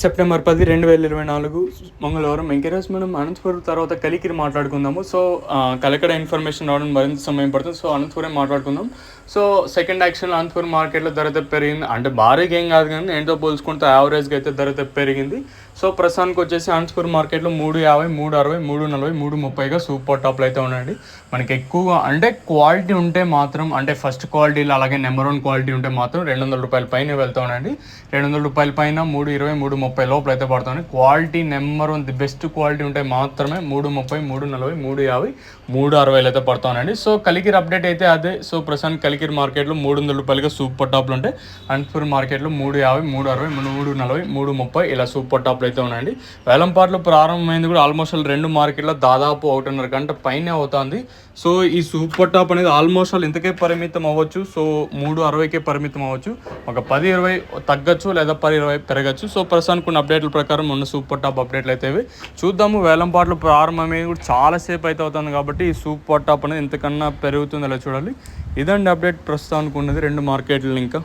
September 10, 2024 మంగళవారం. ఇంకరోజు మనం అనంతపురం తర్వాత కలికిరి మాట్లాడుకుందాము. సో కలకడ ఇన్ఫర్మేషన్ రావడం మరింత సమయం పడుతుంది. సో అనంతపురం మాట్లాడుకుందాం. సో సెకండ్ యాక్షన్లో అనంతపురం మార్కెట్లో ధర పెరిగింది. అంటే భారీగా ఏం కాదు కానీ ఏంటో పోల్చుకుంటే యావరేజ్గా అయితే ధర పెరిగింది. సో ప్రస్తుతానికి వచ్చేసి అనంతపురం మార్కెట్లో 350, 360, 340, 330గా సూపర్ టాప్లు అయితే ఉన్నాయండి. మనకి ఎక్కువగా అంటే క్వాలిటీ ఉంటే మాత్రం, అంటే ఫస్ట్ క్వాలిటీలో అలాగే నెంబర్ 1 క్వాలిటీ ఉంటే మాత్రం ₹200 పైన వెళ్తూ ఉండండి. ₹200 పైన 320, 330 లోపల అయితే పడుతుంది. Quality number 1 the best quality ఉంటే మాత్రమే 330, 340, 350, 360 అయితే పడుతున్నాయండి. సో కలికిరి అప్డేట్ అయితే అదే. సో ప్రస్తుతానికి కలికిరి మార్కెట్లో ₹300గా సూపర్ టాప్లు ఉంటాయి. అనంతపురం మార్కెట్లో 350, 360, 340, 330 ఇలా సూపర్ టాప్లు అయితే ఉన్నాయండి. వేలంపాట్లు ప్రారంభమైంది కూడా ఆల్మోస్ట్ 2 మార్కెట్లో దాదాపు 1.5 గంట పైనే అవుతుంది. సో ఈ సూపర్ టాప్ అనేది ఆల్మోస్ట్ ఇంతకే పరిమితం అవ్వచ్చు. సో 360కే పరిమితం అవ్వచ్చు. ఒక 10-20 తగ్గచ్చు లేదా 10-20 పెరగచ్చు. సో ప్రస్తుతానికి ఉన్న అప్డేట్ల ప్రకారం ఉన్న సూపర్ టాప్ అప్డేట్లు అయితే చూద్దాము. వేలంపాట్లు ప్రారంభమైంది కూడా చాలాసేపు అయితే అవుతుంది కాబట్టి ఈ సూపర్ టాప్ అనేది ఎంతకన్నా పెరుగుతుంది అలా చూడాలి. ఇదండి అప్డేట్ ప్రస్తుతానికి ఉన్నది 2 మార్కెట్లు ఇంకా.